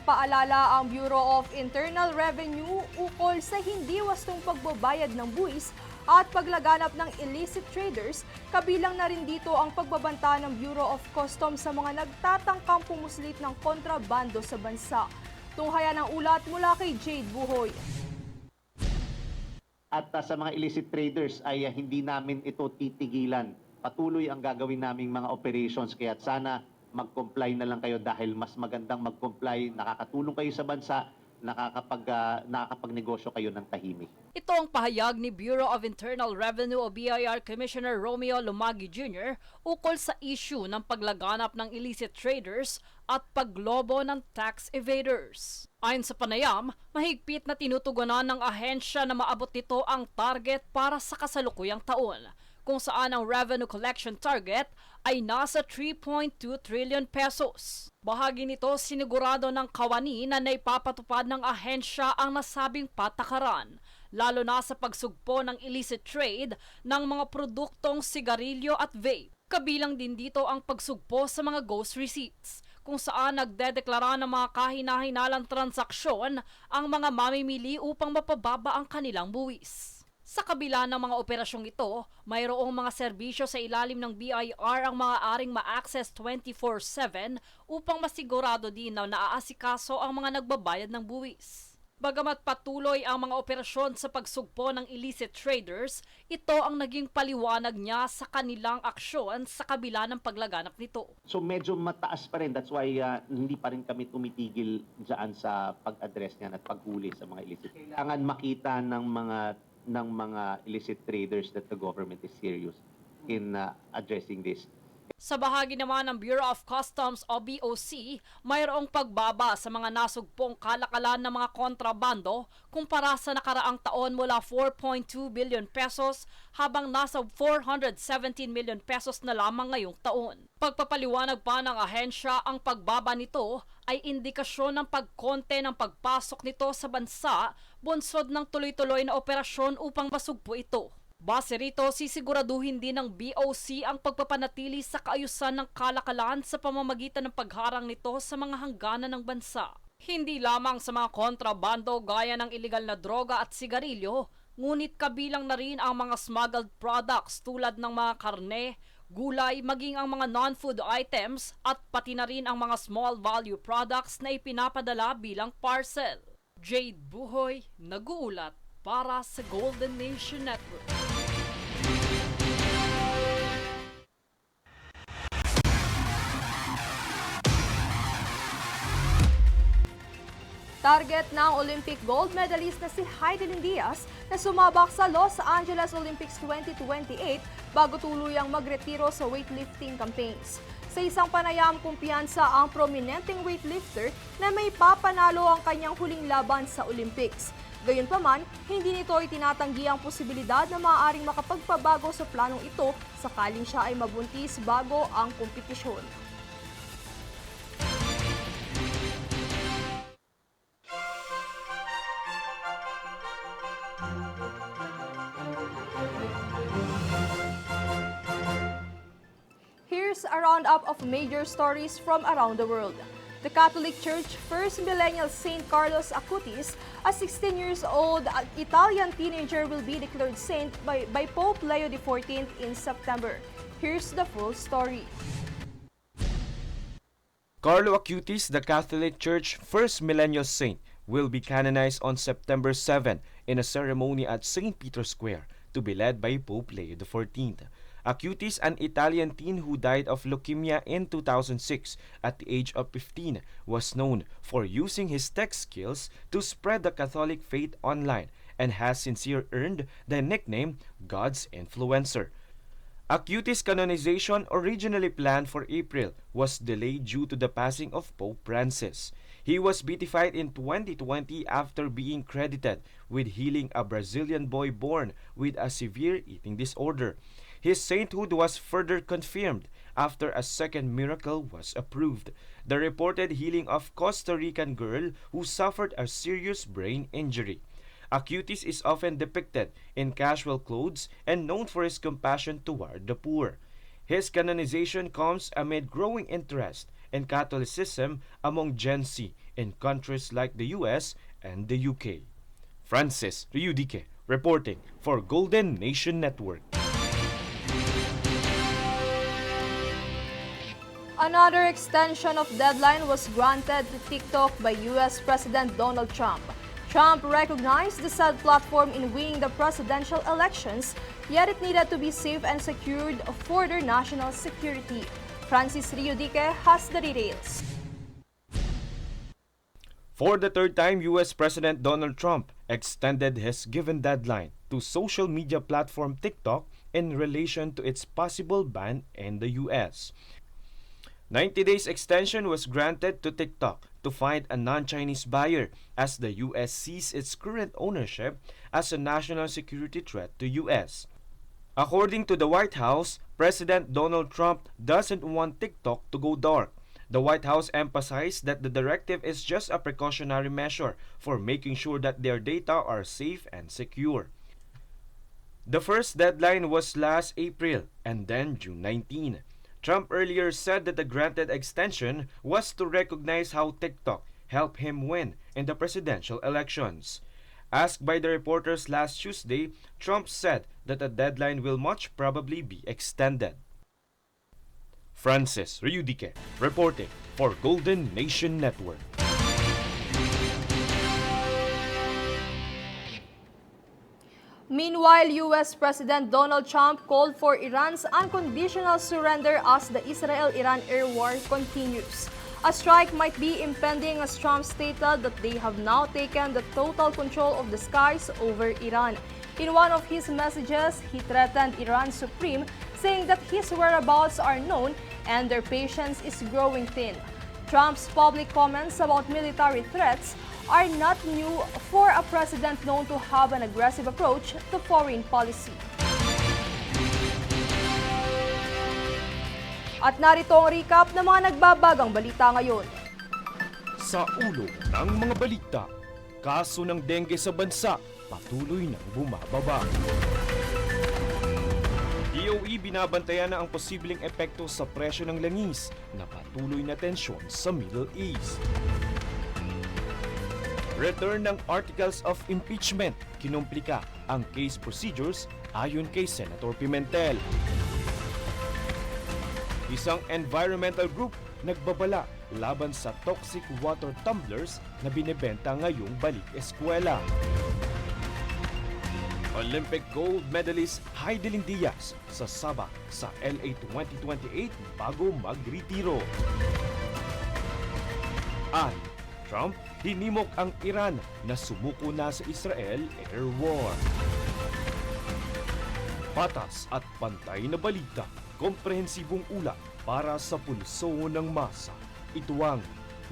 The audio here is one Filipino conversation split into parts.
Nagpaalala ang Bureau of Internal Revenue ukol sa hindi wastong pagbabayad ng buwis at paglaganap ng illicit traders, kabilang na rin dito ang pagbabanta ng Bureau of Customs sa mga nagtatangkang pumuslit ng kontrabando sa bansa. Tunghayan ang ulat mula kay Jade Buhoy. At sa mga illicit traders ay hindi namin ito titigilan. Patuloy ang gagawin naming mga operations, kaya sana mag-comply na lang kayo dahil mas magandang mag-comply, nakakatulong kayo sa bansa, nakakapagnegosyo kayo ng tahimik. Ito ang pahayag ni Bureau of Internal Revenue o BIR Commissioner Romeo Lumagi Jr. ukol sa issue ng paglaganap ng illicit traders at paglobo ng tax evaders. Ayon sa panayam, mahigpit na tinutugunan ng ahensya na maabot nito ang target para sa kasalukuyang taon, kung saan ang revenue collection target ay nasa 3.2 trillion pesos. Bahagi nito, sinigurado ng kawani na naipapatupad ng ahensya ang nasabing patakaran, lalo na sa pagsugpo ng illicit trade ng mga produktong sigarilyo at vape. Kabilang din dito ang pagsugpo sa mga ghost receipts, kung saan nagdedeklara ng mga kahinahinalang transaksyon ang mga mamimili upang mapababa ang kanilang buwis. Sa kabila ng mga operasyong ito, mayroong mga serbisyo sa ilalim ng BIR ang maaaring ma-access 24/7 upang masigurado din na naaasikaso ang mga nagbabayad ng buwis. Bagamat patuloy ang mga operasyon sa pagsugpo ng illicit traders, ito ang naging paliwanag niya sa kanilang aksyon sa kabila ng paglaganap nito. So medyo mataas pa rin, that's why hindi pa rin kami tumitigil dyan sa pag-address niyan at paghuli sa mga illicit. Kailangan makita ng mga illicit traders that the government is serious in addressing this. Sa bahagi naman ng Bureau of Customs o BOC, mayroong pagbaba sa mga nasugpong kalakalan ng mga kontrabando kumpara sa nakaraang taon mula 4.2 billion pesos habang nasa 417 million pesos na lamang ngayong taon. Pagpapaliwanag pa ng ahensya, ang pagbaba nito ay indikasyon ng pagkonte ng pagpasok nito sa bansa, bunsod ng tuloy-tuloy na operasyon upang masugpo ito. Base rito, sisiguraduhin din ng BOC ang pagpapanatili sa kaayusan ng kalakalan sa pamamagitan ng pagharang nito sa mga hangganan ng bansa. Hindi lamang sa mga kontrabando gaya ng iligal na droga at sigarilyo, ngunit kabilang na rin ang mga smuggled products tulad ng mga karne, gulay, maging ang mga non-food items at pati na rin ang mga small value products na ipinapadala bilang parcel. Jade Buhoy, nag-uulat para sa Golden Nation Network. Target ng Olympic gold medalist na si Heidelin Diaz na sumabak sa Los Angeles Olympics 2028 bago tuluyang magretiro sa weightlifting campaigns. Sa isang panayam, kumpiyansa ang prominenteng weightlifter na may papanalo ang kanyang huling laban sa Olympics. Gayunpaman, hindi nito itinatanggi ang posibilidad na maaaring makapagpabago sa planong ito sakaling siya ay mabuntis bago ang kompetisyon. Here's a roundup of major stories from around the world. The Catholic Church first millennial Saint Carlos Acutis, a 16 years old Italian teenager, will be declared saint by Pope Leo XIV in September. Here's the full story. Carlo Acutis, the Catholic Church first millennial saint, will be canonized on September 7 in a ceremony at St. Peter's Square to be led by Pope Leo XIV. Acutis, an Italian teen who died of leukemia in 2006 at the age of 15, was known for using his tech skills to spread the Catholic faith online and has since earned the nickname God's Influencer. Acutis' canonization, originally planned for April, was delayed due to the passing of Pope Francis. He was beatified in 2020 after being credited with healing a Brazilian boy born with a severe eating disorder. His sainthood was further confirmed after a second miracle was approved, the reported healing of Costa Rican girl who suffered a serious brain injury. Acutis is often depicted in casual clothes and known for his compassion toward the poor. His canonization comes amid growing interest in Catholicism among Gen Z in countries like the US and the UK. Francis Ryudike reporting for Golden Nation Network. Another extension of deadline was granted to TikTok by US President Donald Trump. Trump recognized the said platform in winning the presidential elections, yet it needed to be safe and secured for their national security. Francis Ryudike has the details. For the third time, US President Donald Trump extended his given deadline to social media platform TikTok in relation to its possible ban in the US. 90 days extension was granted to TikTok to find a non-Chinese buyer as the US sees its current ownership as a national security threat to US. According to the White House, President Donald Trump doesn't want TikTok to go dark. The White House emphasized that the directive is just a precautionary measure for making sure that their data are safe and secure. The first deadline was last April and then June 19. Trump earlier said that the granted extension was to recognize how TikTok helped him win in the presidential elections. Asked by the reporters last Tuesday, Trump said that the deadline will much probably be extended. Francis Ryudike reporting for Golden Nation Network. Meanwhile, US President Donald Trump called for Iran's unconditional surrender as the Israel-Iran air war continues. A strike might be impending as Trump stated that they have now taken the total control of the skies over Iran. In one of his messages, he threatened Iran's supreme, saying that his whereabouts are known and their patience is growing thin. Trump's public comments about military threats are not new for a president known to have an aggressive approach to foreign policy. At narito ang recap ng mga nagbabagang balita ngayon. Sa ulo ng mga balita, kaso ng dengue sa bansa patuloy nang bumababa. DOE binabantayan na ang posibleng epekto sa presyo ng langis na patuloy na tensyon sa Middle East. Return ng articles of impeachment, kinumplika ang case procedures ayon kay Senator Pimentel. Isang environmental group nagbabala laban sa toxic water tumblers na binebenta ngayong balik eskwela. Olympic gold medalist Heidelin Diaz sasaba sa LA 2028 bago magretiro. At Trump hinimok ang Iran na sumuko na sa Israel air war. Patas at pantay na balita, komprehensibong ulat para sa pulso ng masa. Ito ang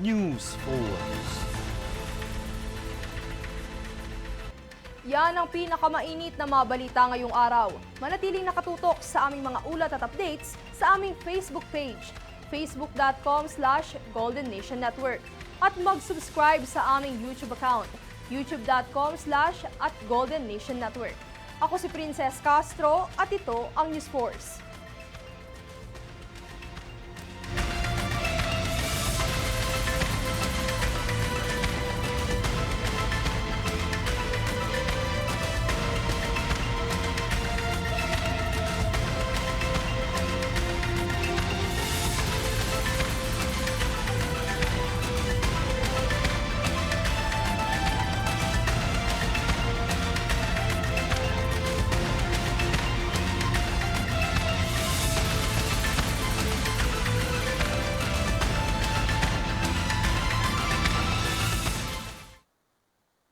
News Force. Yan ang pinakamainit na mga balita ngayong araw. Manatiling nakatutok sa aming mga ulat at updates sa aming Facebook page, facebook.com/Golden Nation Network. At mag-subscribe sa aming YouTube account, youtube.com/@Golden Nation Network. Ako si Princess Castro at ito ang News Force.